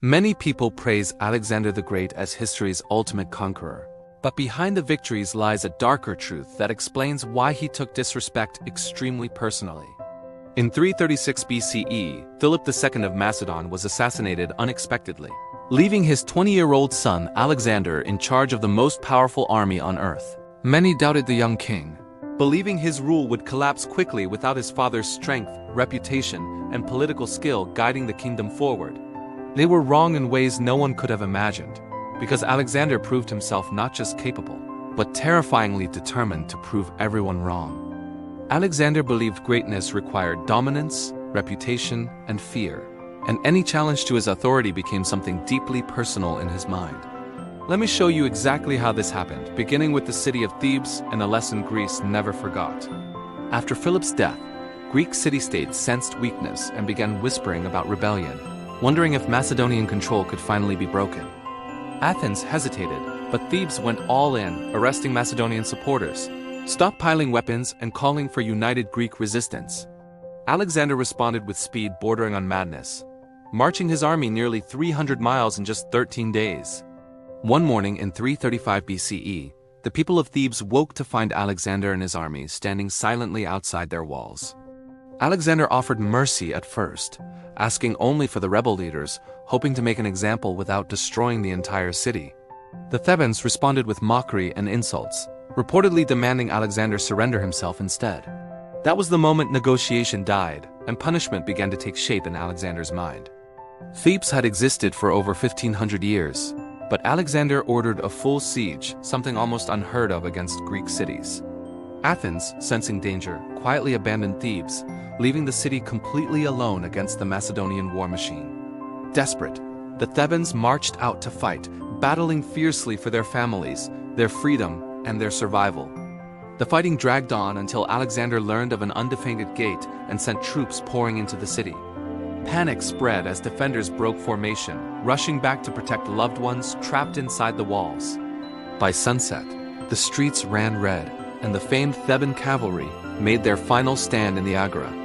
Many people praise Alexander the Great as history's ultimate conqueror. But behind the victories lies a darker truth that explains why he took disrespect extremely personally. In 336 BCE, Philip II of Macedon was assassinated unexpectedly, leaving his 20-year-old son Alexander in charge of the most powerful army on earth. Many doubted the young king, believing his rule would collapse quickly without his father's strength, reputation, and political skill guiding the kingdom forward. They were wrong in ways no one could have imagined, because Alexander proved himself not just capable, but terrifyingly determined to prove everyone wrong. Alexander believed greatness required dominance, reputation, and fear, and any challenge to his authority became something deeply personal in his mind. Let me show you exactly how this happened, beginning with the city of Thebes and a lesson Greece never forgot. After Philip's death, Greek city-states sensed weakness and began whispering about rebellion, wondering if Macedonian control could finally be broken. Athens hesitated, but Thebes went all in, arresting Macedonian supporters, stockpiling weapons, and calling for united Greek resistance. Alexander responded with speed bordering on madness, marching his army nearly 300 miles in just 13 days. One morning in 335 BCE, the people of Thebes woke to find Alexander and his army standing silently outside their walls. Alexander offered mercy at first, asking only for the rebel leaders, hoping to make an example without destroying the entire city. The Thebans responded with mockery and insults, reportedly demanding Alexander surrender himself instead. That was the moment negotiation died, and punishment began to take shape in Alexander's mind. Thebes had existed for over 1,500 years, but Alexander ordered a full siege, something almost unheard of against Greek cities. Athens, sensing danger, quietly abandoned Thebes, leaving the city completely alone against the Macedonian war machine. Desperate, the Thebans marched out to fight, battling fiercely for their families, their freedom, and their survival. The fighting dragged on until Alexander learned of an undefended gate and sent troops pouring into the city. Panic spread as defenders broke formation, rushing back to protect loved ones trapped inside the walls. By sunset, the streets ran red, and the famed Theban cavalry made their final stand in the Agora.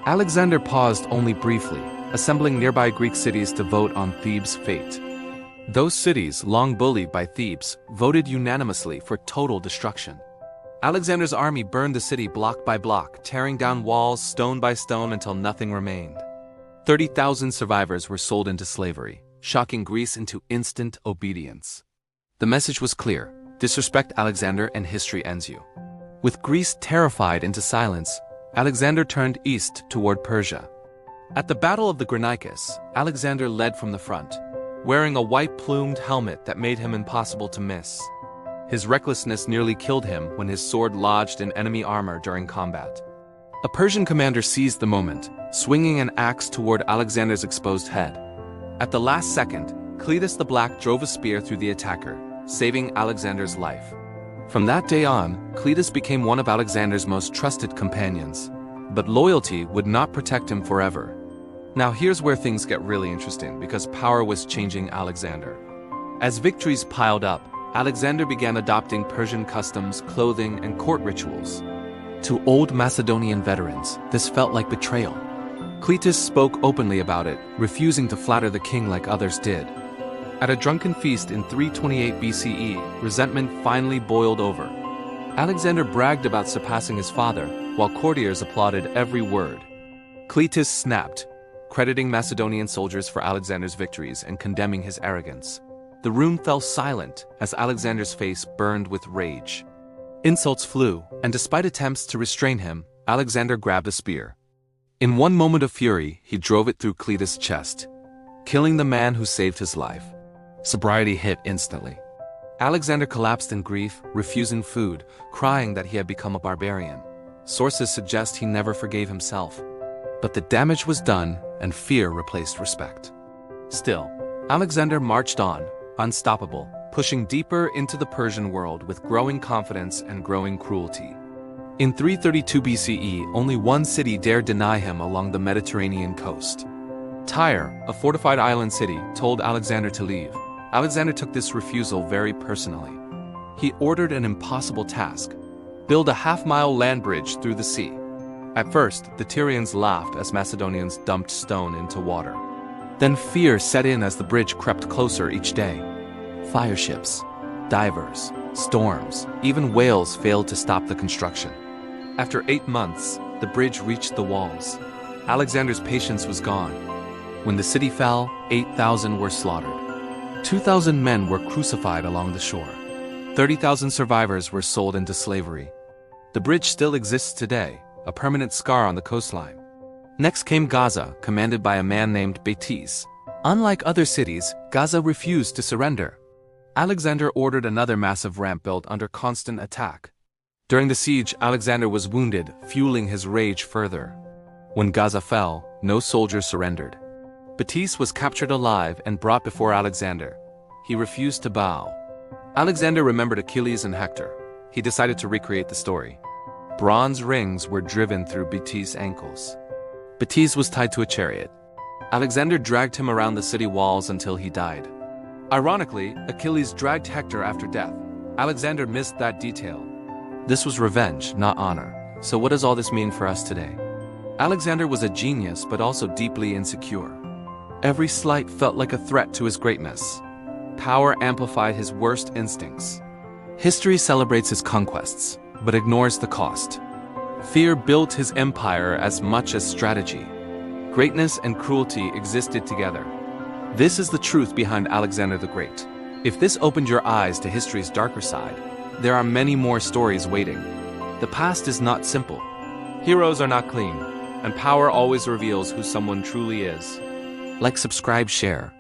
Alexander paused only briefly, assembling nearby Greek cities to vote on Thebes' fate. Those cities, long bullied by Thebes, voted unanimously for total destruction. Alexander's army burned the city block by block, tearing down walls stone by stone until nothing remained. 30,000 survivors were sold into slavery, shocking Greece into instant obedience. The message was clear: disrespect Alexander and history ends you. With Greece terrified into silence, Alexander turned east toward Persia. At the Battle of the Granicus, Alexander led from the front, wearing a white-plumed helmet that made him impossible to miss. His recklessness nearly killed him when his sword lodged in enemy armor during combat. A Persian commander seized the moment, swinging an axe toward Alexander's exposed head. At the last second, Cleitus the Black drove a spear through the attacker, saving Alexander's life. From that day on, Cleitus became one of Alexander's most trusted companions. But loyalty would not protect him forever. Now here's where things get really interesting, because power was changing Alexander. As victories piled up, Alexander began adopting Persian customs, clothing, and court rituals. To old Macedonian veterans, this felt like betrayal. Cleitus spoke openly about it, refusing to flatter the king like others did. At a drunken feast in 328 BCE, resentment finally boiled over. Alexander bragged about surpassing his father, while courtiers applauded every word. Cleitus snapped, crediting Macedonian soldiers for Alexander's victories and condemning his arrogance. The room fell silent as Alexander's face burned with rage. Insults flew, and despite attempts to restrain him, Alexander grabbed a spear. In one moment of fury, he drove it through Cleitus' chest, killing the man who saved his life. Sobriety hit instantly. Alexander collapsed in grief, refusing food, crying that he had become a barbarian. Sources suggest he never forgave himself. But the damage was done, and fear replaced respect. Still, Alexander marched on, unstoppable, pushing deeper into the Persian world with growing confidence and growing cruelty. In 332 BCE, only one city dared deny him along the Mediterranean coast. Tyre, a fortified island city, told Alexander to leave. Alexander took this refusal very personally. He ordered an impossible task: build a half-mile land bridge through the sea. At first, the Tyrians laughed as Macedonians dumped stone into water. Then fear set in as the bridge crept closer each day. Fire ships, divers, storms, even whales failed to stop the construction. After 8 months, the bridge reached the walls. Alexander's patience was gone. When the city fell, 8,000 were slaughtered. 2,000 men were crucified along the shore. 30,000 survivors were sold into slavery. The bridge still exists today, a permanent scar on the coastline. Next came Gaza, commanded by a man named Batis. Unlike other cities, Gaza refused to surrender. Alexander ordered another massive ramp built under constant attack. During the siege, Alexander was wounded, fueling his rage further. When Gaza fell, no soldier surrendered. Batis was captured alive and brought before Alexander. He refused to bow. Alexander remembered Achilles and Hector. He decided to recreate the story. Bronze rings were driven through Batis' ankles. Batis was tied to a chariot. Alexander dragged him around the city walls until he died. Ironically, Achilles dragged Hector after death. Alexander missed that detail. This was revenge, not honor. So what does all this mean for us today? Alexander was a genius, but also deeply insecure. Every slight felt like a threat to his greatness. Power amplified his worst instincts. History celebrates his conquests, but ignores the cost. Fear built his empire as much as strategy. Greatness and cruelty existed together. This is the truth behind Alexander the Great. If this opened your eyes to history's darker side, there are many more stories waiting. The past is not simple. Heroes are not clean, and power always reveals who someone truly is. Like, subscribe, share.